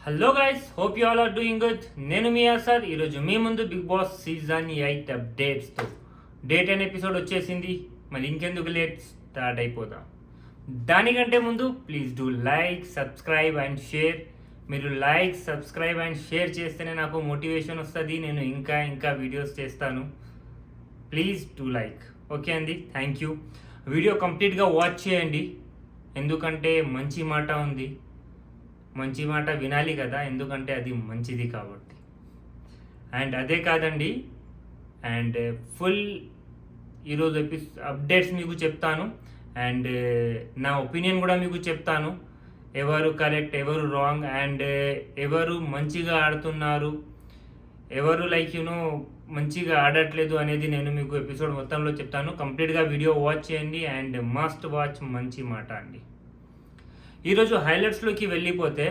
Hello guys, hope you all are doing good. నేను మీ sir ఈరోజు మీ ముందు బిగ్ బాస్ సీజన్ 8 అప్డేట్స్తో. డేట్ అండ్ ఎపిసోడ్ వచ్చేసింది. మరి ఇంకెందుకు లేట్, స్టార్ట్ అయిపోదాం. దానికంటే ముందు please do like, subscribe and share. మీరు లైక్, సబ్స్క్రైబ్ అండ్ షేర్ చేస్తేనే నాకు మోటివేషన్ వస్తుంది. నేను ఇంకా వీడియోస్ చేస్తాను. Please do like. ఓకే అండి, థ్యాంక్ యూ. వీడియో కంప్లీట్గా వాచ్ చేయండి, ఎందుకంటే మంచి మాట ఉంది. మంచి మాట వినాలి కదా, ఎందుకంటే అది మంచిది కాబట్టి. అండ్ అదే కాదండి, అండ్ ఫుల్ ఈరోజు అప్డేట్స్ మీకు చెప్తాను. అండ్ నా ఒపీనియన్ కూడా మీకు చెప్తాను. ఎవరు కరెక్ట్, ఎవరు రాంగ్, అండ్ ఎవరు మంచిగా ఆడుతున్నారు, ఎవరు మంచిగా ఆడట్లేదు అనేది నేను మీకు ఎపిసోడ్ మొత్తంలో చెప్తాను. కంప్లీట్గా వీడియో వాచ్ చేయండి అండ్ మస్ట్ వాచ్. మంచి మాట అండి. ఈరోజు హైలైట్స్లోకి వెళ్ళిపోతే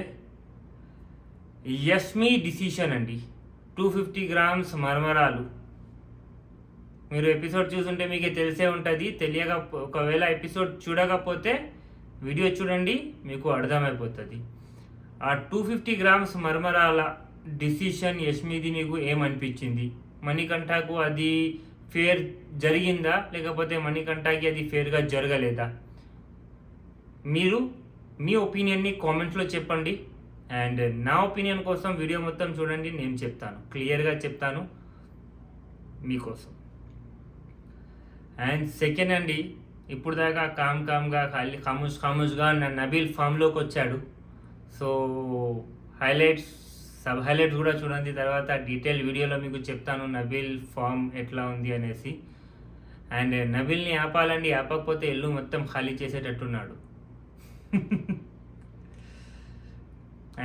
యష్మి డిసిషన్ అండి. 250 grams మర్మరాలు. మీరు ఎపిసోడ్ చూస్తుంటే మీకు తెలిసే ఉంటుంది. ఒకవేళ ఎపిసోడ్ చూడకపోతే వీడియో చూడండి, మీకు అర్థమైపోతుంది. ఆ 250 grams మర్మరాల డిసిషన్ యష్మిది మీకు ఏమనిపించింది? మణికంఠకు అది ఫేర్ జరిగిందా, లేకపోతే మణికంఠకి అది ఫేర్గా జరగలేదా? మీరు మీ ఒపీనియన్ని కామెంట్స్లో చెప్పండి. అండ్ నా ఒపీనియన్ కోసం వీడియో మొత్తం చూడండి. నేను చెప్తాను, క్లియర్గా చెప్తాను మీకోసం. అండ్ సెకండ్ అండి, ఇప్పుడు దాకా కామ్గా ఖాముష్గా నబీల్ ఫామ్లోకి వచ్చాడు. సో సబ్ హైలైట్స్ కూడా చూడండి. తర్వాత డీటెయిల్ వీడియోలో మీకు చెప్తాను నబీల్ ఫామ్ ఎట్లా ఉంది అనేసి. అండ్ నబీల్ని ఆపాలండి, ఆపకపోతే ఇల్లు మొత్తం ఖాళీ చేసేటట్టున్నాడు.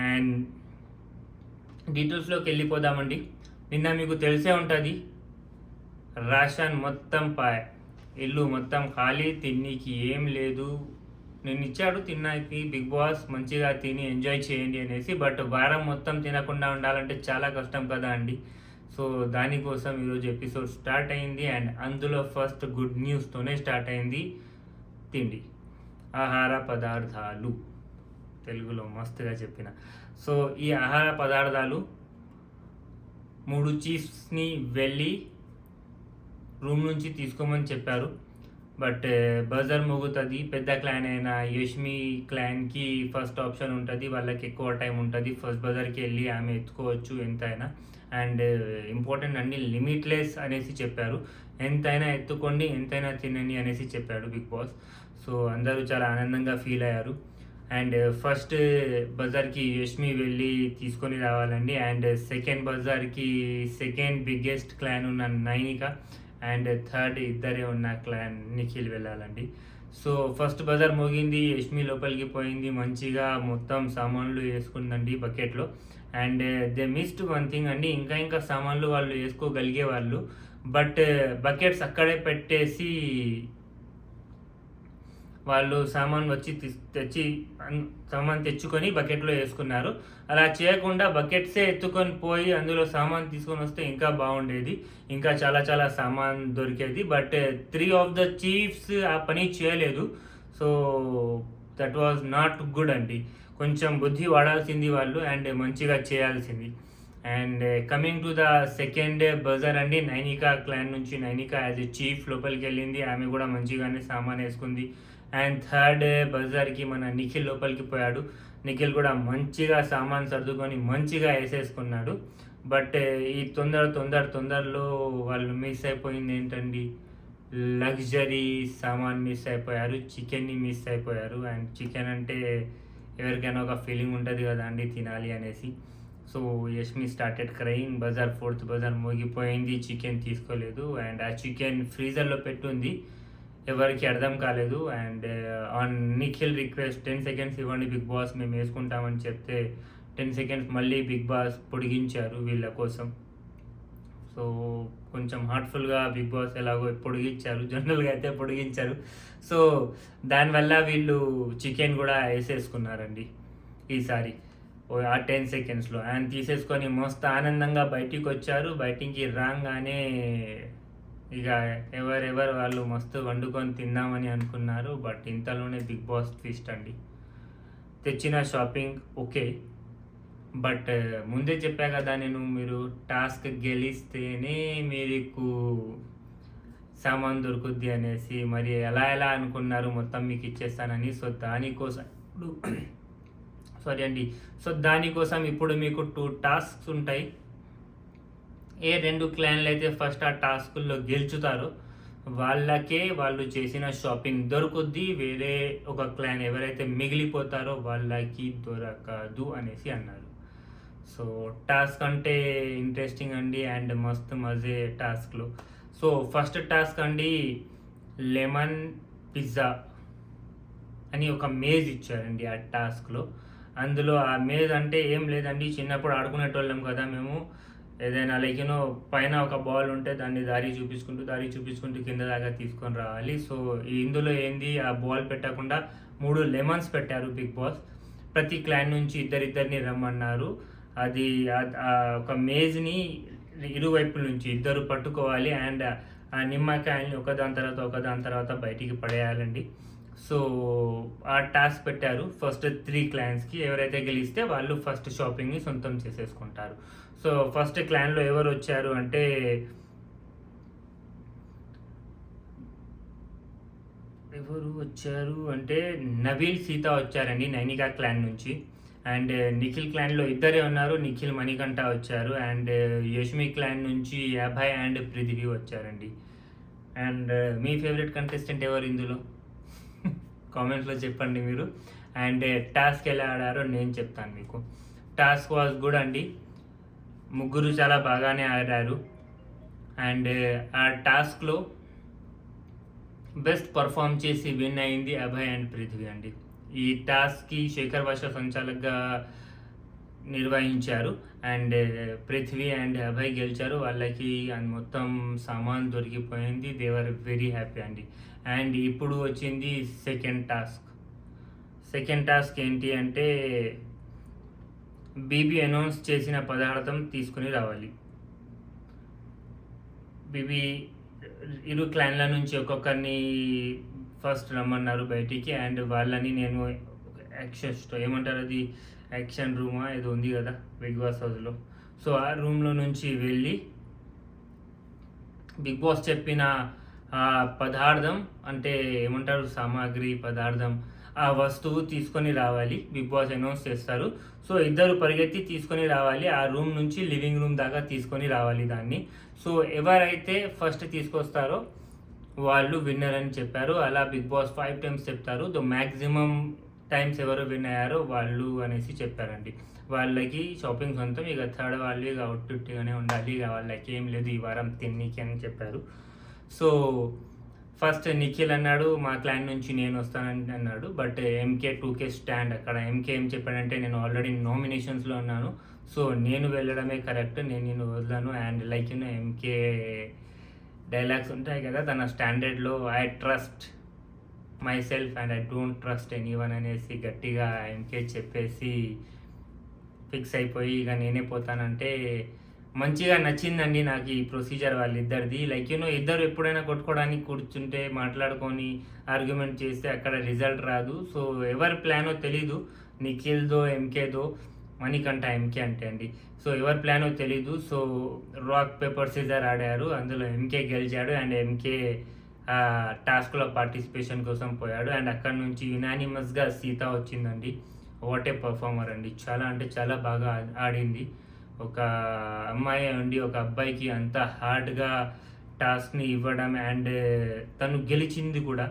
అండ్ డీటెయిల్స్లోకి వెళ్ళిపోదామండి. నిన్న మీకు తెలిసే ఉంటుంది, రేషన్ మొత్తం ఇల్లు మొత్తం ఖాళీ, తిన్నీకి ఏం లేదు. నేను ఇచ్చాడు తిన్నాకి బిగ్ బాస్, మంచిగా తిని ఎంజాయ్ చేయండి అనేసి. బట్ వారం మొత్తం తినకుండా ఉండాలంటే చాలా కష్టం కదా అండి. సో దానికోసం ఈరోజు ఎపిసోడ్ స్టార్ట్ అయింది. అండ్ అందులో ఫస్ట్ గుడ్ న్యూస్తోనే స్టార్ట్ అయింది. తిండి, ఆహార పదార్థాలు, తెలుగులో మస్తుగా చెప్పిన. సో ఈ ఆహార పదార్థాలు 3 చీఫ్స్ని వెళ్ళి రూమ్ నుంచి తీసుకోమని చెప్పారు. బట్ బజర్ మోగుతుంది. పెద్ద క్లాన్ అయిన యష్మి క్లాన్కి ఫస్ట్ ఆప్షన్ ఉంటుంది, వాళ్ళకి ఎక్కువ టైం ఉంటుంది. ఫస్ట్ బజర్కి వెళ్ళి ఆమె ఎత్తుకోవచ్చు ఎంతైనా. అండ్ ఇంపార్టెంట్ అన్ని లిమిట్లెస్ అనేసి చెప్పారు. ఎంతైనా ఎత్తుకోండి, ఎంతైనా తినండి అనేసి చెప్పాడు బిగ్ బాస్. సో అందరూ చాలా ఆనందంగా ఫీల్ అయ్యారు. అండ్ ఫస్ట్ బజార్కి యష్మి వెళ్ళి తీసుకొని రావాలండి. అండ్ సెకండ్ బజార్కి సెకండ్ బిగ్గెస్ట్ క్లాన్ ఉన్న నైనిక, అండ్ థర్డ్ ఇద్దరే ఉన్న క్లాన్ నిఖిల్ వెళ్ళాలండి. సో ఫస్ట్ బజార్ మోగింది, యష్మి లోపలికి పోయింది, మంచిగా మొత్తం సామాన్లు వేసుకుందండి బకెట్లో. And they missed one thing అండి, ఇంకా సామాన్లు వాళ్ళు వేసుకోగలిగే వాళ్ళు, బట్ బకెట్స్ అక్కడే పెట్టేసి వాళ్ళు సామాన్ తెచ్చుకొని బకెట్లో వేసుకున్నారు. అలా చేయకుండా బకెట్సే ఎత్తుకొని పోయి అందులో సామాన్ తీసుకొని వస్తే ఇంకా బాగుండేది, ఇంకా చాలా సామాన్ దొరికేది. బట్ 3 of the చీఫ్స్ ఆ పని చేయలేదు. So that was not good అండి. కొంచెం బుద్ధి వాడాల్సింది వాళ్ళు, అండ్ మంచిగా చేయాల్సింది. And coming to the second buzzer అండి, నైనికా క్లాన్ నుంచి నైనికా యాజ్ ఎ చీఫ్ లోపలికి వెళ్ళింది. ఆమె కూడా మంచిగానే సామాన్ వేసుకుంది. అండ్ థర్డ్ బజార్కి మన నిఖిల్ లోపలికి పోయాడు. నిఖిల్ కూడా మంచిగా సామాన్ సర్దుకొని మంచిగా వేసేసుకున్నాడు. బట్ ఈ తొందరలో వాళ్ళు మిస్ అయిపోయింది ఏంటండి, లగ్జరీ సామాన్ మిస్ అయిపోయారు, చికెన్ని మిస్ అయిపోయారు. అండ్ చికెన్ అంటే ఎవరికైనా ఒక ఫీలింగ్ ఉంటుంది కదా అండి, తినాలి అనేసి. So Yashmi started crying. Buzzer 4th buzzer మోగిపోయింది, చికెన్ తీసుకోలేదు. అండ్ ఆ చికెన్ ఫ్రీజర్లో పెట్టుంది, ఎవరికి అర్థం కాలేదు. And on Nikhil request 10 seconds ఇవ్వండి బిగ్ బాస్, మేము వేసుకుంటామని చెప్తే 10 seconds మళ్ళీ బిగ్ బాస్ పొడిగించారు వీళ్ళ కోసం. సో కొంచెం హార్ట్ఫుల్గా బిగ్ బాస్ ఎలాగో పొడిగించారు, జనరల్గా అయితే పొడిగించారు. సో దానివల్ల వీళ్ళు చికెన్ కూడా వేసేసుకున్నారండి ఈసారి ఆ 10 secondsలో. అండ్ తీసేసుకొని మస్తు ఆనందంగా బయటికి వచ్చారు. బయటికి రాగానే ఇక ఎవరెవరు వాళ్ళు మస్తు వండుకొని తిందామని అనుకున్నారు. బట్ ఇంతలోనే బిగ్ బాస్ ట్విస్ట్ అండి. తెచ్చిన షాపింగ్ ఓకే, బట్ ముందే చెప్పా కదా నేను, మీరు టాస్క్ గెలిస్తేనే మీకు సామాన్ దొరుకుద్ది అనేసి. మరి ఎలా ఎలా అనుకున్నారు మొత్తం మీకు ఇచ్చేస్తానని. సో దానికోసం ఇప్పుడు సారీ అండి, సో దానికోసం ఇప్పుడు మీకు 2 టాస్క్స్ ఉంటాయి. ఏ 2 క్లాన్లు అయితే ఫస్ట్ ఆ టాస్కుల్లో గెలుచుతారో వాళ్ళకే వాళ్ళు చేసిన షాపింగ్ దొరుకుద్ది. వేరే ఒక క్లాన్ ఎవరైతే మిగిలిపోతారో వాళ్ళకి దొరకదు అనేసి అన్నారు. సో టాస్క్ అంటే ఇంట్రెస్టింగ్ అండి అండ్ మస్తు మజే టాస్క్లు. సో ఫస్ట్ టాస్క్ అండి, లెమన్ పిజ్జా అని ఒక మేజ్ ఇచ్చారండి ఆ టాస్క్లో. అందులో ఆ మేజ్ అంటే ఏం లేదండి, చిన్నప్పుడు ఆడుకునేటోళ్ళం కదా మేము. ఏదైనా లైక్ పైన ఒక బాల్ ఉంటే దాన్ని దారి చూపించుకుంటూ కింద దాకా తీసుకొని రావాలి. సో ఇందులో ఏంది, ఆ బాల్ పెట్టకుండా 3 లెమన్స్ పెట్టారు బిగ్ బాస్. ప్రతి క్లాన్ నుంచి ఇద్దరిద్దరిని రమ్మన్నారు. అది ఒక మేజ్ని ఇరువైపుల నుంచి ఇద్దరు పట్టుకోవాలి అండ్ ఆ నిమ్మకాయల్ని ఒకదాని తర్వాత బయటికి పడేయాలండి. సో ఆ టాస్క్ పెట్టారు ఫస్ట్ 3 క్లాన్స్కి. ఎవరైతే గెలిస్తే వాళ్ళు ఫస్ట్ షాపింగ్ని సొంతం చేసేసుకుంటారు. సో ఫస్ట్ క్లాన్లో ఎవరు వచ్చారు అంటే నవీల్ సీత వచ్చారండి నైనికా క్లాన్ నుంచి. అండ్ నిఖిల్ క్లాన్లో ఇద్దరే ఉన్నారు, నిఖిల్ మణికంఠ వచ్చారు. అండ్ యష్మి క్లాన్ నుంచి అభయ్ అండ్ పృథ్వీ వచ్చారండి. అండ్ మీ ఫేవరెట్ కంటెస్టెంట్ ఎవరు ఇందులో కామెంట్స్లో చెప్పండి మీరు. అండ్ టాస్క్ ఎలా ఆడారో నేను చెప్తాను మీకు. టాస్క్ వాజ్ గుడ్ అండి, ముగ్గురు చాలా బాగానే ఆడారు. అండ్ ఆ టాస్క్లో బెస్ట్ పర్ఫామ్ చేసి విన్ అయింది అభయ్ అండ్ పృథ్వీ అండి. ఈ టాస్క్కి శేఖర్ భాష సంచాలకుగా నిర్వహించారు. అండ్ పృథ్వీ అండ్ అభయ్ గెలిచారు. వాళ్ళకి మొత్తం సామాన్ దొరికిపోయింది. దే ఆర్ వెరీ హ్యాపీ అండి. అండ్ ఇప్పుడు వచ్చింది సెకండ్ టాస్క్ ఏంటి అంటే బీబీ అనౌన్స్ చేసిన పదార్థం తీసుకుని రావాలి. బీబీ ఇరు క్లాన్ల నుంచి ఒక్కొక్కరిని ఫస్ట్ రమ్మన్నారు బయటికి. అండ్ వాళ్ళని నేను యాక్షన్ రూమా ఏదో ఉంది కదా బిగ్ బాస్ హౌస్లో. సో ఆ రూమ్లో నుంచి వెళ్ళి బిగ్ బాస్ చెప్పిన ఆ పదార్థం అంటే పదార్థం, ఆ వస్తువు తీసుకొని రావాలి. బిగ్ బాస్ అనౌన్స్ చేస్తారు. సో ఇద్దరు పరిగెత్తి తీసుకొని రావాలి. ఆ రూమ్ నుంచి లివింగ్ రూమ్ దాకా తీసుకొని రావాలి దాన్ని. సో ఎవరైతే ఫస్ట్ తీసుకొస్తారో వాళ్ళు విన్నర్ అని చెప్పారు. అలా బిగ్ బాస్ 5 times చెప్తారు. మ్యాక్సిమం టైమ్స్ ఎవరు విన్ అయ్యారో వాళ్ళు అనేసి చెప్పారండి. వాళ్ళకి షాపింగ్ సొంతం, ఇక థర్డ్ వాళ్ళు ఇక ఒట్టుగానే ఉండాలి, ఇక వాళ్ళకి ఏం లేదు ఈ వారం తిన్నీకి అని చెప్పారు. సో ఫస్ట్ నిఖిల్ అన్నాడు మా క్లాన్ నుంచి నేను వస్తానని అన్నాడు. బట్ MK 2K స్టాండ్ అక్కడ. MK ఏం చెప్పాడంటే నేను ఆల్రెడీ నామినేషన్స్లో ఉన్నాను, సో నేను వెళ్ళడమే కరెక్ట్, నేను నిన్ను వదలను. అండ్ లైక్ MK డైలాగ్స్ ఉంటాయి కదా తన స్టాండర్డ్లో, I trust myself and I don't trust anyone అనేసి గట్టిగా MK చెప్పేసి ఫిక్స్ అయిపోయి ఇక నేనే పోతానంటే మంచిగా నచ్చిందండి నాకు ఈ ప్రొసీజర్ వాళ్ళిద్దరిది. లైక్ ఇద్దరు ఎప్పుడైనా కొట్టుకోవడానికి కూర్చుంటే మాట్లాడుకొని ఆర్గ్యుమెంట్ చేస్తే అక్కడ రిజల్ట్ రాదు. సో ఎవరి ప్లానో తెలీదు, నిఖిల్దో MKదో, మణికంఠ MK అంటే అండి. సో ఎవరి ప్లానో తెలీదు. సో రాక్ పేపర్ సీజర్ ఆడారు, అందులో MK గెలిచాడు. అండ్ MK టాస్క్లో పార్టిసిపేషన్ కోసం పోయాడు. అండ్ అక్కడ నుంచి యునానిమస్గా సీత వచ్చిందండి. వాట్ ఏ పర్ఫార్మర్ అండి, చాలా అంటే చాలా బాగా ఆడింది. ఒక అమ్మాయి అండి ఒక అబ్బాయికి అంత హార్డ్గా టాస్క్ని ఇవ్వడం అండ్ తను గెలిచింది కూడా.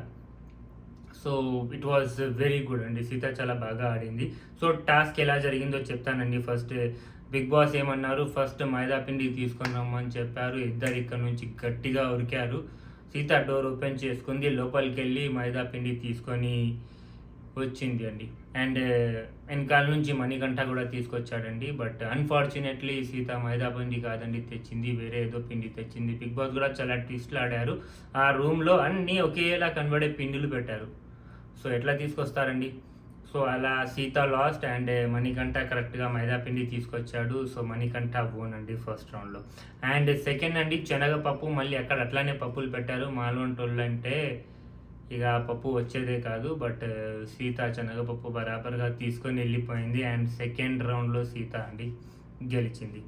So it was very good అండి, సీత చాలా బాగా ఆడింది. సో టాస్క్ ఎలా జరిగిందో చెప్తానండి. ఫస్ట్ బిగ్ బాస్ ఏమన్నారు, ఫస్ట్ మైదా పిండి తీసుకొని రమ్మని చెప్పారు. ఇద్దరు ఇక్కడ నుంచి గట్టిగా ఉరికారు. సీత డోర్ ఓపెన్ చేసుకుంది, లోపలికి వెళ్ళి మైదా పిండి తీసుకొని వచ్చింది అండి. అండ్ వెనకాల నుంచి మణికంఠ కూడా తీసుకొచ్చాడండి. బట్ అన్ఫార్చునేట్లీ సీత మైదా పిండి కాదండి తెచ్చింది, వేరే ఏదో పిండి తెచ్చింది. బిగ్ బాస్ కూడా చాలా ట్విస్ట్లు ఆడారు. ఆ రూమ్లో అన్నీ ఒకేలా కనబడే పిండిలు పెట్టారు. సో ఎట్లా తీసుకొస్తారండి? సో అలా సీత లాస్ట్ అండ్ మణికంఠ కరెక్ట్గా మైదా పిండి తీసుకొచ్చాడు. సో మణికంఠ ఓన్ అండి ఫస్ట్ రౌండ్లో. అండ్ సెకండ్ అండి శనగపప్పు, మళ్ళీ అక్కడ అట్లానే పప్పులు పెట్టారు. మాలోంటోళ్ళు అంటే ఇక ఆ పప్పు వచ్చేదే కాదు. బట్ సీత శనగపప్పు బరాబర్గా తీసుకొని వెళ్ళిపోయింది. అండ్ సెకండ్ రౌండ్లో సీత అండి గెలిచింది.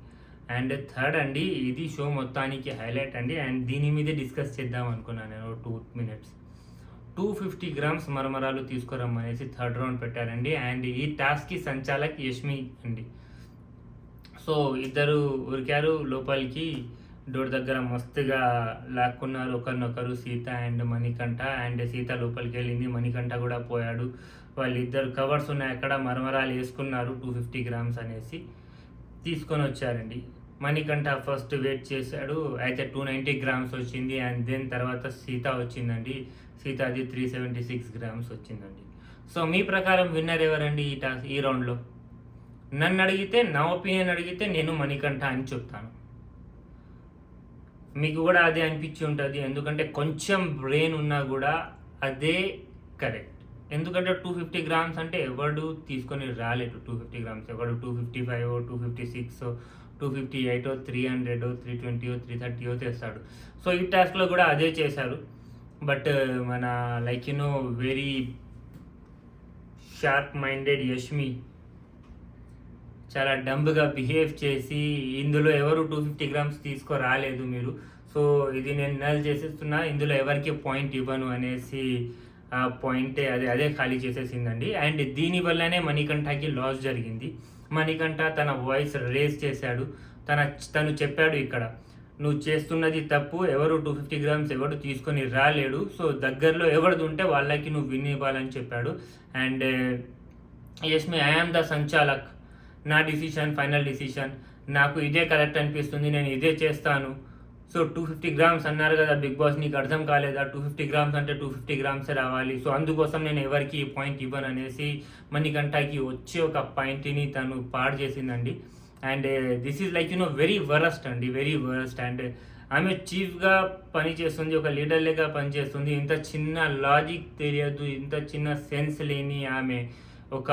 అండ్ థర్డ్ అండి, ఇది షో మొత్తానికి హైలైట్ అండి. అండ్ దీని మీదే డిస్కస్ చేద్దాం అనుకున్నాను నేను 2 minutes. 250 grams మరమరాలు తీసుకురమ్మనేసి థర్డ్ రౌండ్ పెట్టారండి. అండ్ ఈ టాస్క్కి సంచాలక్ యష్మి అండి. సో ఇద్దరు ఉరికారు లోపలికి, డోర్ దగ్గర మస్తుగా లాక్కున్నారు ఒకరినొకరు, సీత అండ్ మణికంఠ. అండ్ సీత లోపలికి వెళ్ళింది, మణికంఠ కూడా పోయాడు. వాళ్ళిద్దరు కవర్స్ ఉన్నాయి అక్కడ, మరమరాలు వేసుకున్నారు 250 grams అనేసి తీసుకొని వచ్చారండి. మణికంఠ ఫస్ట్ వెయిట్ చేశాడు, అయితే 290 grams వచ్చింది. అండ్ దెన్ తర్వాత సీత వచ్చిందండి, సీతాది 376 grams వచ్చిందండి. సో మీ ప్రకారం విన్నర్ ఎవరండి ఈ రౌండ్లో? నన్ను అడిగితే, నా ఒపీనియన్ అడిగితే నేను మణికంఠ అని చెప్తాను. మీకు కూడా అదే అనిపించి ఉంటుంది, ఎందుకంటే కొంచెం బ్రెయిన్ ఉన్నా కూడా అదే కరెక్ట్. ఎందుకంటే 250 grams అంటే ఎవడు తీసుకొని రాలేదు. 250 grams ఎవడు 255, 256, 258, 300, 320, 330 తెస్తాడు. సో ఈ టాస్క్లో కూడా అదే చేశారు. బట్ మన వెరీ షార్ప్ మైండెడ్ యష్మి చాలా డంబ్గా బిహేవ్ చేసి, ఇందులో ఎవరు 250 grams తీసుకురాలేదు మీరు, సో ఇది నేను నల్ చేసేస్తున్నా, ఇందులో ఎవరికి పాయింట్ ఇవ్వను అనేసి ఆ పాయింటే అదే ఖాళీ చేసేసిందండి. అండ్ దీనివల్లనే మణికంఠకి లాస్ జరిగింది. మణికంఠ తన వాయిస్ రేస్ చేశాడు, తను చెప్పాడు ఇక్కడ, నువ్వు చేస్తున్నది తప్పు, ఎవరు 250 grams ఎవరు తీసుకొని రాలేడు, సో దగ్గరలో ఎవరిది ఉంటే వాళ్ళకి నువ్వు విన్ ఇవ్వాలని చెప్పాడు. And Yashmi, I am the sanchalak, నా డిసిషన్ ఫైనల్ డిసిషన్, నాకు ఇదే కరెక్ట్ అనిపిస్తుంది, నేను ఇదే చేస్తాను. సో 250 grams అన్నారు కదా బిగ్ బాస్, నీకు అర్థం కాలేదా? 250 grams అంటే 250 grams రావాలి, సో అందుకోసం నేను ఎవరికి పాయింట్ ఇవ్వను అనేసి మణికంఠకి వచ్చే ఒక పాయింట్ని తను పాడు చేసిందండి. And this is very worst అండి, వెరీ వరస్ట్. అండ్ ఆమె చీఫ్గా పనిచేస్తుంది, ఒక లీడర్ లెక్క పనిచేస్తుంది, ఇంత చిన్న లాజిక్ తెలియదు, ఇంత చిన్న సెన్స్ లేని ఆమె ఒక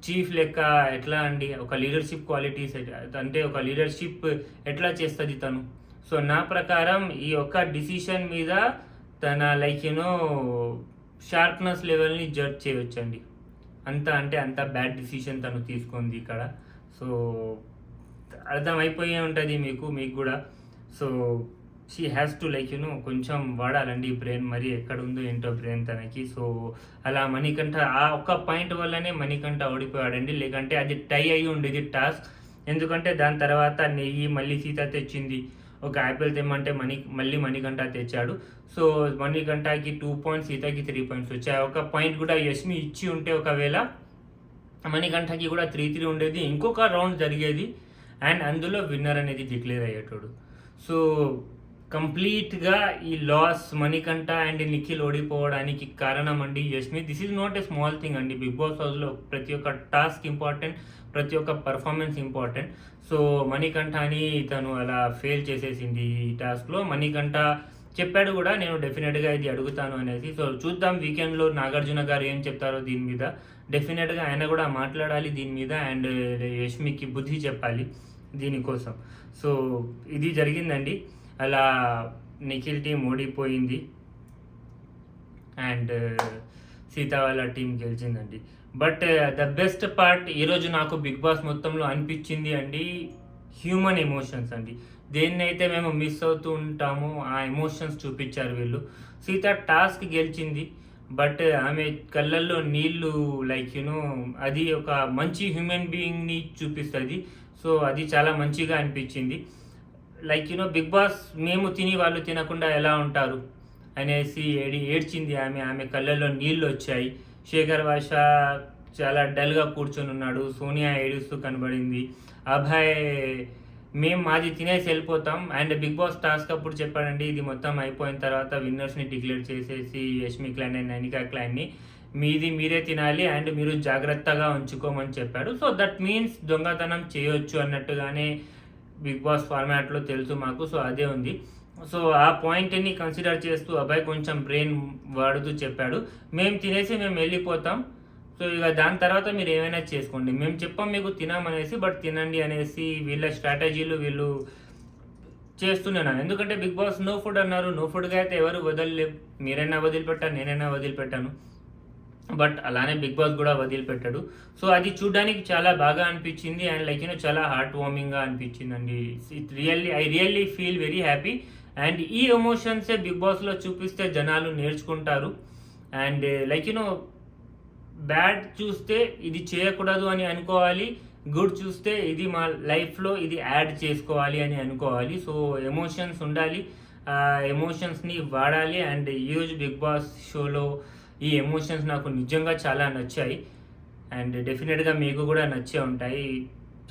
చీఫ్ లెక్క ఎట్లా అండి? ఒక లీడర్షిప్ క్వాలిటీస్ అంటే ఒక లీడర్షిప్ ఎట్లా చేస్తుంది తను? సో నా ప్రకారం ఈ ఒక్క డిసిషన్ మీద తన షార్ప్నెస్ లెవెల్ని జడ్జ్ చేయొచ్చండి. అంత బ్యాడ్ డిసిషన్ తను తీసుకుంది ఇక్కడ. సో అర్థమైపోయే ఉంటుంది మీకు కూడా. సో షీ హ్యాస్ టు కొంచెం వాడాలండి బ్రెయిన్, మరి ఎక్కడ ఉందో ఏంటో బ్రెయిన్ తనకి. సో అలా మణికంఠ ఆ ఒక్క పాయింట్ వల్లనే మణికంఠ ఓడిపోయాడండి, లేకంటే అది టై అయ్యి ఉండేది టాస్క్. ఎందుకంటే దాని తర్వాత నెయ్యి మళ్ళీ సీత తెచ్చింది, ఒక యాపిల్ తెమ్మంటే మళ్ళీ మణికంఠ తెచ్చాడు. సో మణికంఠకి 2 points, సీతకి 3 points వచ్చాయి. ఒక పాయింట్ కూడా యష్మి ఇచ్చి ఉంటే ఒకవేళ మణికంఠకి కూడా 3-3 ఉండేది, ఇంకొక రౌండ్ జరిగేది, అండ్ అందులో విన్నర్ అనేది డిక్లేర్ అయ్యేటోడు. సో కంప్లీట్గా ఈ లాస్ మణికంఠ అండ్ నిఖిల్ ఓడిపోవడానికి కారణం అండి Yashmi. This is not a small thing అండి. బిగ్ బాస్ హౌస్లో ప్రతి ఒక్క టాస్క్ ఇంపార్టెంట్, ప్రతి ఒక్క పర్ఫార్మెన్స్ ఇంపార్టెంట్. సో మణికంఠని తను అలా ఫెయిల్ చేసేసింది ఈ టాస్క్లో. మణికంఠ చెప్పాడు కూడా, నేను డెఫినెట్గా ఇది అడుగుతాను అనేసి. సో చూద్దాం వీకెండ్లో నాగార్జున గారు ఏం చెప్తారో దీని మీద. డెఫినెట్గా ఆయన కూడా మాట్లాడాలి దీని మీద, అండ్ యష్మికి బుద్ధి చెప్పాలి దీనికోసం. సో ఇది జరిగిందండి. అలా నిఖిల్ టీం ఓడిపోయింది అండ్ సీత వాళ్ళ టీం గెలిచిందండి. బట్ ద బెస్ట్ పార్ట్ ఈరోజు నాకు బిగ్ బాస్ మొత్తంలో అనిపించింది అండి, హ్యూమన్ ఎమోషన్స్ అండి. దేన్నైతే మేము మిస్ అవుతూ ఉంటామో ఆ ఎమోషన్స్ చూపించారు వీళ్ళు. సీత టాస్క్ గెలిచింది, బట్ ఆమె కళ్ళల్లో నీళ్ళు అది ఒక మంచి హ్యూమన్ బీయింగ్ని చూపిస్తుంది. సో అది చాలా మంచిగా అనిపించింది. బిగ్ బాస్ మేము తిని వాళ్ళు తినకుండా ఎలా ఉంటారు అనేసి ఏడ్చింది ఆమె కళ్ళల్లో నీళ్ళు వచ్చాయి. శేఖర్ భాష చాలా డల్గా కూర్చొని ఉన్నాడు, సోనియా ఏడుస్తూ కనబడింది, అభయ్ మేము మాది తినేసి వెళ్ళిపోతాం. అండ్ బిగ్ బాస్ టాస్క్ అప్పుడు చెప్పాడండి, ఇది మొత్తం అయిపోయిన తర్వాత విన్నర్స్ని డిక్లేర్ చేసేసి యష్మి క్లాన్ అండ్ నైనికా క్లాన్ని మీరే తినాలి అండ్ మీరు జాగ్రత్తగా ఉంచుకోమని చెప్పాడు. సో దట్ మీన్స్ దొంగతనం చేయొచ్చు అన్నట్టుగానే బిగ్ బాస్ ఫార్మాట్లో తెలుసు మాకు. సో అదే ఉంది. సో ఆ పాయింట్ని కన్సిడర్ చేస్తూ అబ్బాయి కొంచెం బ్రెయిన్ వాడుతూ చెప్పాడు, మేము తినేసి మేము వెళ్ళిపోతాం, సో ఇక దాని తర్వాత మీరు ఏమైనా చేసుకోండి, మేము చెప్పాం మీకు తినామనేసి, బట్ తినండి అనేసి వీళ్ళ స్ట్రాటజీలు వీళ్ళు చేస్తున్నాను. ఎందుకంటే బిగ్ బాస్ నో ఫుడ్ అన్నారు. నో ఫుడ్గా అయితే ఎవరు వదలలేం. మీరైనా వదిలిపెట్టాను, నేనైనా వదిలిపెట్టాను. బట్ అలానే బిగ్ బాస్ కూడా వదిలిపెట్టాడు. సో అది చూడడానికి చాలా బాగా అనిపించింది అండ్ లైక్ చాలా హార్ట్ వార్మింగ్గా అనిపించిందండి. I really feel very happy. And ఈ ఎమోషన్సే బిగ్ బాస్లో చూపిస్తే జనాలు నేర్చుకుంటారు. అండ్ లైక్ బ్యాడ్ చూస్తే ఇది చేయకూడదు అని అనుకోవాలి, గుడ్ చూస్తే ఇది మా లైఫ్లో ఇది యాడ్ చేసుకోవాలి అని అనుకోవాలి. సో ఎమోషన్స్ ఉండాలి, ఎమోషన్స్ని వాడాలి. అండ్ ఈరోజు బిగ్ బాస్ షోలో ఈ ఎమోషన్స్ నాకు నిజంగా చాలా నచ్చాయి అండ్ డెఫినెట్గా మీకు కూడా నచ్చే ఉంటాయి.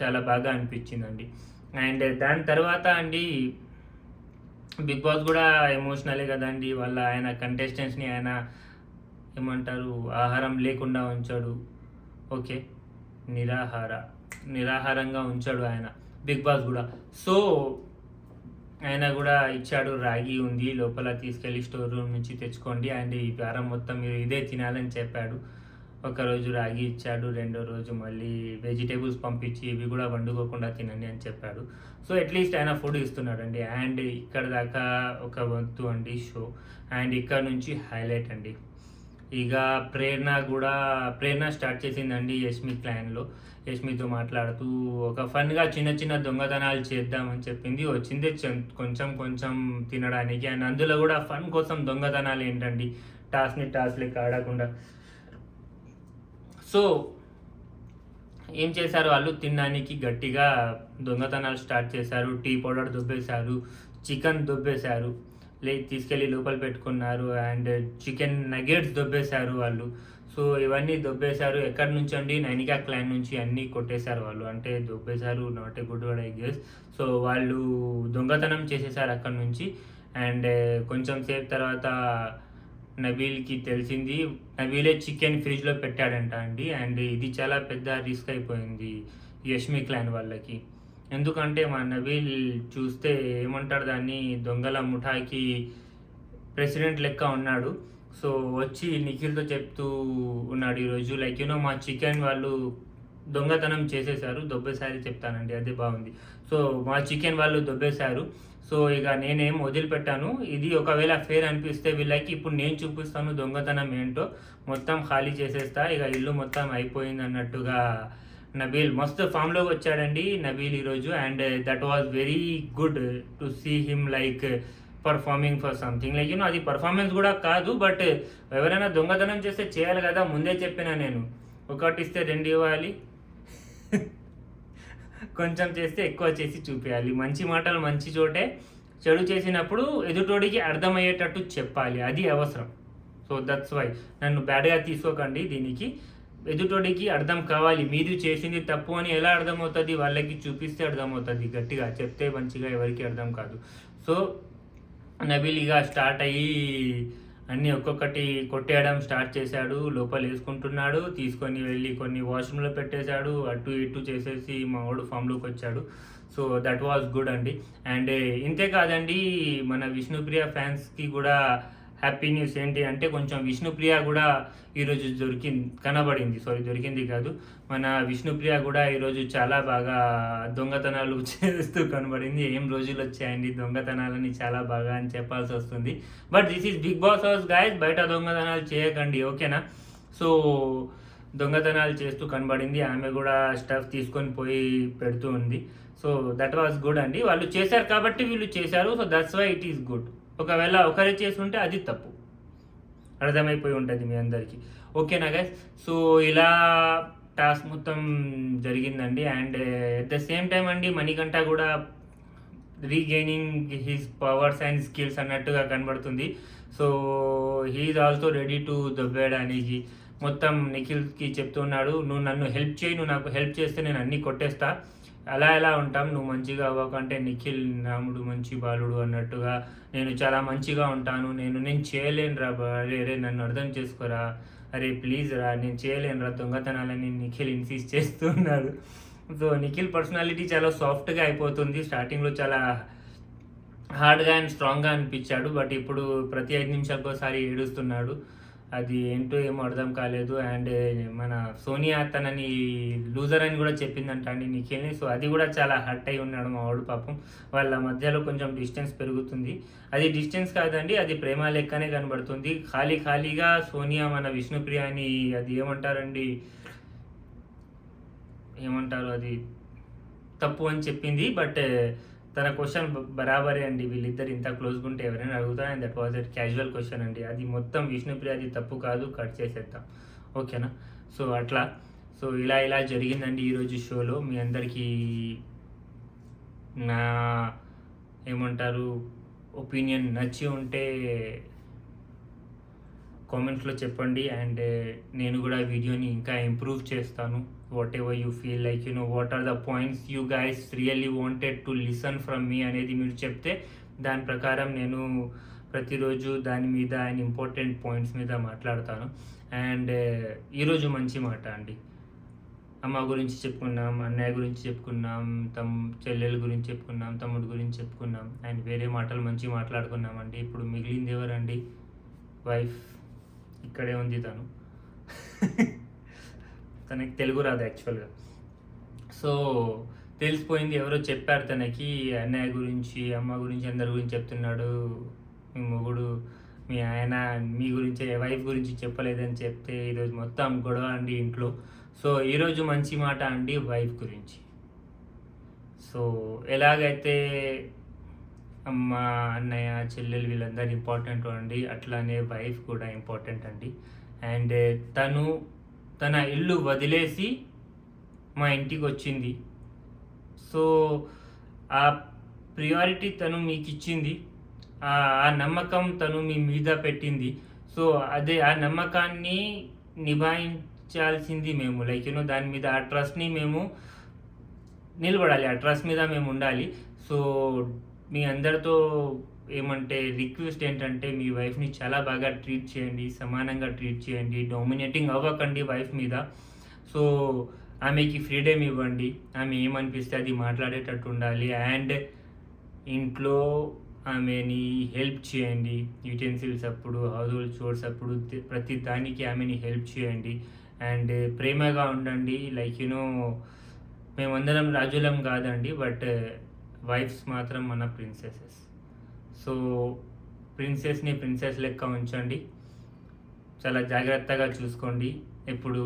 చాలా బాగా అనిపించిందండి. అండ్ దాని తర్వాత అండి బిగ్ బాస్ కూడా ఎమోషనలే కదండి. ఆయన కంటెస్టెంట్స్ని ఆయన ఏమంటారు, ఆహారం లేకుండా ఉంచాడు. ఓకే, నిరాహారంగా ఉంచాడు ఆయన బిగ్ బాస్ కూడా. సో ఆయన కూడా ఇచ్చాడు, రాగి ఉంది లోపల, తీసుకెళ్ళి స్టోర్ రూమ్ నుంచి తెచ్చుకోండి అండ్ ఈ వారం మొత్తం మీరు ఇదే తినాలని చెప్పాడు. ఒకరోజు రాగి ఇచ్చాడు, రెండో రోజు మళ్ళీ వెజిటేబుల్స్ పంపించి ఇవి కూడా వండుకోకుండా తినండి అని చెప్పాడు. సో అట్లీస్ట్ ఆయన ఫుడ్ ఇస్తున్నాడండి. అండ్ ఇక్కడ దాకా ఒక వంతు అండి షో. అండ్ ఇక్కడ నుంచి హైలైట్ అండి, ఇక ప్రేరణ స్టార్ట్ చేసిందండి యష్మి క్లాన్లో. యష్మితో మాట్లాడుతూ ఒక ఫన్గా చిన్న చిన్న దొంగతనాలు చేద్దామని చెప్పింది. వచ్చిందే కొంచెం తినడానికి. అండ్ అందులో కూడా ఫన్ కోసం దొంగతనాలు ఏంటండి, టాస్ లెక్క ఆడకుండా. సో ఏం చేశారు వాళ్ళు, తినడానికి గట్టిగా దొంగతనాలు స్టార్ట్ చేశారు. టీ పౌడర్ దొబ్బేశారు, చికెన్ దొబ్బేశారు, తీసుకెళ్ళి లోపల పెట్టుకున్నారు. అండ్ చికెన్ నగెట్స్ దొబ్బేశారు వాళ్ళు. సో ఇవన్నీ దొబ్బేశారు. ఎక్కడి నుంచి అండి, నైనికా క్లాన్ నుంచి అన్నీ కొట్టేశారు వాళ్ళు. అంటే దొబ్బేశారు, not a good word I guess. So వాళ్ళు దొంగతనం చేసేసారు అక్కడి నుంచి. అండ్ కొంచెం సేపు తర్వాత నబీల్కి తెలిసింది, నబీలే చికెన్ ఫ్రిడ్జ్లో పెట్టాడంట అండి. అండ్ ఇది చాలా పెద్ద రిస్క్ అయిపోయింది యష్మి క్లాన్ వాళ్ళకి. ఎందుకంటే మా నబీల్ చూస్తే ఏమంటారు దాన్ని, దొంగల ముఠాకి ప్రెసిడెంట్ లెక్క ఉన్నాడు. సో వచ్చి నిఖిల్తో చెప్తూ ఉన్నాడు ఈరోజు, లైక్ మా చికెన్ వాళ్ళు దొంగతనం చేసేసారు, దొబ్బేసారి చెప్తానండి, అదే బాగుంది. సో మా చికెన్ వాళ్ళు దొబ్బేశారు. సో ఇక నేనేం వదిలిపెట్టాను, ఇది ఒకవేళ ఫేర్ అనిపిస్తే వీళ్ళకి ఇప్పుడు నేను చూపిస్తాను దొంగతనం ఏంటో, మొత్తం ఖాళీ చేసేస్తా, ఇక ఇల్లు మొత్తం అయిపోయింది అన్నట్టుగా నబీల్ మస్తు ఫామ్లోకి వచ్చాడండి నబీల్ ఈరోజు. And that was very good to see him like performing for something. Like అది పర్ఫార్మెన్స్ కూడా కాదు, బట్ ఎవరైనా దొంగతనం చేస్తే చేయాలి కదా, ముందే చెప్పిన నేను, ఒకటి ఇస్తే రెండు ఇవ్వాలి, కొంచెం చేస్తే ఎక్కువ చేసి చూపించాలి. మంచి మాటలు మంచి చోటే, చెడు చేసినప్పుడు ఎదుటోడికి అర్థమయ్యేటట్టు చెప్పాలి, అది అవసరం. సో దట్స్ వై నన్ను బ్యాడ్గా తీసుకోకండి, దీనికి ఎదుటోడికి అర్థం కావాలి, మీది చేసింది తప్పు అని ఎలా అర్థమవుతుంది, వాళ్ళకి చూపిస్తే అర్థమవుతుంది, గట్టిగా చెప్తే మంచిగా ఎవరికి అర్థం కాదు. సో నబీల్ ఇక స్టార్ట్ అయ్యి అన్నీ ఒక్కొక్కటి కొట్టేయడం స్టార్ట్ చేశాడు, లోపల వేసుకుంటున్నాడు, తీసుకొని వెళ్ళి కొన్ని వాష్రూమ్లో పెట్టేశాడు, అటు ఇటు చేసేసి మా వాడు ఫామ్లోకి వచ్చాడు. సో దట్ వాజ్ గుడ్ అండి. అండ్ ఇంతే కాదండి, మన విష్ణుప్రియ ఫ్యాన్స్కి కూడా హ్యాపీ న్యూస్ ఏంటి అంటే, కొంచెం విష్ణుప్రియ కూడా ఈరోజు దొరికింది కాదు, మన విష్ణుప్రియ కూడా ఈరోజు చాలా బాగా దొంగతనాలు చేస్తూ కనబడింది. ఏం రోజులు వచ్చాయండి దొంగతనాలని, చాలా బాగా అని చెప్పాల్సి వస్తుంది. But this is Bigg Boss house guys, బయట దొంగతనాలు చేయకండి, ఓకేనా. సో దొంగతనాలు చేస్తూ కనబడింది, ఆమె కూడా స్టఫ్ తీసుకొని పోయి పెడుతూ ఉంది. సో దట్ వాజ్ గుడ్ అండి, వాళ్ళు చేశారు కాబట్టి వీళ్ళు చేశారు. So that's why it is good. ఒకవేళ ఒకరే చేసి ఉంటే అది తప్పు, అర్థమైపోయి ఉంటుంది మీ అందరికీ, ఓకేనా గైస్. సో ఇలా టాస్క్ మొత్తం జరిగిందండి. And at the same time అండి మణికంఠ కూడా regaining his powers and skills అన్నట్టుగా కనబడుతుంది. So he's also ready to దొబ్బేయడానికి. మొత్తం నిఖిల్కి చెప్తున్నాడు, నువ్వు నన్ను హెల్ప్ చేయి, నువ్వు నాకు హెల్ప్ చేస్తే నేను అన్నీ కొట్టేస్తా, అలా ఎలా ఉంటాం, నువ్వు మంచిగా అవ్వకంటే నిఖిల్ రాముడు మంచి బాలుడు అన్నట్టుగా నేను చాలా మంచిగా ఉంటాను, నేను చేయలేను రా, అరే నన్ను అర్థం చేసుకోరా, అరే ప్లీజ్ రా, నేను చేయలేను రా దొంగతనాలని నిఖిల్ ఇన్సిస్ట్ చేస్తున్నాడు. సో నిఖిల్ పర్సనాలిటీ చాలా సాఫ్ట్గా అయిపోతుంది. స్టార్టింగ్లో చాలా హార్డ్గా అండ్ స్ట్రాంగ్గా అనిపించాడు, బట్ ఇప్పుడు ప్రతి 5 నిమిషాలకు ఒకసారి ఏడుస్తున్నాడు. అది ఏంటో ఏమో అర్థం కాలేదు. అండ్ మన సోనియా తనని లూజర్ అని కూడా చెప్పిందంట అండి నిఖిల్ని. సో అది కూడా చాలా హర్ట్ అయి ఉన్నాడు మా వాడు పాపం. వాళ్ళ మధ్యలో కొంచెం డిస్టెన్స్ పెరుగుతుంది. అది డిస్టెన్స్ కాదండి, అది ప్రేమ లెక్కనే కనబడుతుంది. ఖాళీగా సోనియా మన విష్ణుప్రియని అది ఏమంటారు అది తప్పు అని చెప్పింది. బట్ తన క్వశ్చన్ బరాబరే అండి. వీళ్ళిద్దరు ఇంత క్లోజ్గా ఉంటే ఎవరైనా అడుగుతారు. And that was a casual question అండి. అది మొత్తం విష్ణుప్రియ అది తప్పు కాదు, కట్ చేసేద్దాం, ఓకేనా. సో అట్లా ఇలా జరిగిందండి ఈరోజు షోలో. మీ అందరికీ నా ఏమంటారు ఒపీనియన్ నచ్చి ఉంటే కామెంట్స్లో చెప్పండి. అండ్ నేను కూడా వీడియోని ఇంకా ఇంప్రూవ్ చేస్తాను. Whatever you feel like what are the points you guys really wanted to listen from me అనేది మీరు చెప్తే దాని ప్రకారం నేను ప్రతిరోజు దాని మీద అండ్ ఇంపార్టెంట్ పాయింట్స్ మీద మాట్లాడతాను. అండ్ ఈరోజు మంచి మాట అండి. అమ్మ గురించి చెప్పుకున్నాం, అన్నయ్య గురించి చెప్పుకున్నాం, చెల్లెల గురించి చెప్పుకున్నాం, తమ్ముడు గురించి చెప్పుకున్నాం, అండ్ వేరే మాటలు మంచి మాట్లాడుకున్నామండి. ఇప్పుడు మిగిలింది ఎవరండి? వైఫ్. ఇక్కడే ఉంది తను. తనకి తెలుగు రాదు యాక్చువల్గా. సో తెలిసిపోయింది, ఎవరో చెప్పారు తనకి అన్నయ్య గురించి, అమ్మ గురించి, అందరి గురించి చెప్తున్నాడు మీ మొగుడు, మీ ఆయన మీ గురించి, వైఫ్ గురించి చెప్పలేదని చెప్తే ఈరోజు మొత్తం గొడవ అండి ఇంట్లో. సో ఈరోజు మంచి మాట అండి వైఫ్ గురించి. సో ఎలాగైతే అమ్మ, అన్నయ్య, చెల్లెలు వీళ్ళందరూ ఇంపార్టెంట్ అండి, అట్లానే వైఫ్ కూడా ఇంపార్టెంట్ అండి. అండ్ తన ఇల్లు వదిలేసి మా ఇంటికి వచ్చింది. సో ఆ ప్రియారిటీ తను మీకు ఇచ్చింది, ఆ నమ్మకం తను మీ మీద పెట్టింది. సో అదే ఆ నమ్మకాన్ని నిభాయించాల్సింది మేము. లైక్ దాని మీద ఆ ట్రస్ట్ని మేము నిలబడాలి, ఆ ట్రస్ట్ మీద మేము ఉండాలి. సో మీ అందరితో ఏమంటే రిక్వెస్ట్ ఏంటంటే మీ వైఫ్ని చాలా బాగా ట్రీట్ చేయండి, సమానంగా ట్రీట్ చేయండి, డామినేటింగ్ అవ్వకండి వైఫ్ మీద. సో ఆమెకి ఫ్రీడమ్ ఇవ్వండి, ఆమె ఏమనిపిస్తే అది మాట్లాడేటట్టు ఉండాలి. అండ్ ఇంట్లో ఆమెని హెల్ప్ చేయండి, యూటెన్సిల్స్ అప్పుడు, హౌస్ హోల్డ్ చోర్స్ అప్పుడు, ప్రతి దానికి ఆమెని హెల్ప్ చేయండి. అండ్ ప్రేమగా ఉండండి. లైక్ మేమందరం రాజులం కాదండి, బట్ వైఫ్స్ మాత్రం మన ప్రిన్సెసెస్. సో ప్రిన్సెస్ని ప్రిన్సెస్ లెక్క ఉంచండి, చాలా జాగ్రత్తగా చూసుకోండి. ఎప్పుడు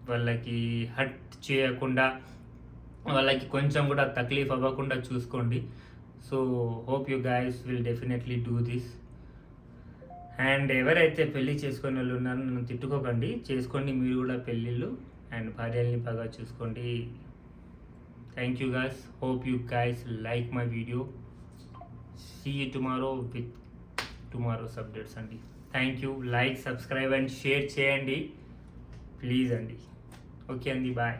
వాళ్ళకి హర్ట్ చేయకుండా, వాళ్ళకి కొంచెం కూడా తక్లీఫ్ అవ్వకుండా చూసుకోండి. So hope you guys will definitely do this. And ఎవరైతే పెళ్ళి చేసుకునే వాళ్ళు ఉన్నారో నన్ను తిట్టుకోకండి, చేసుకోండి మీరు కూడా పెళ్ళిళ్ళు. అండ్ భార్యల్ని బాగా చూసుకోండి. Thank you guys. Hope you guys like my video. See you tomorrow with tomorrow's updates అండి. Thank you. Like, subscribe and share చేయండి ప్లీజ్ అండి. ఓకే అండి, బాయ్.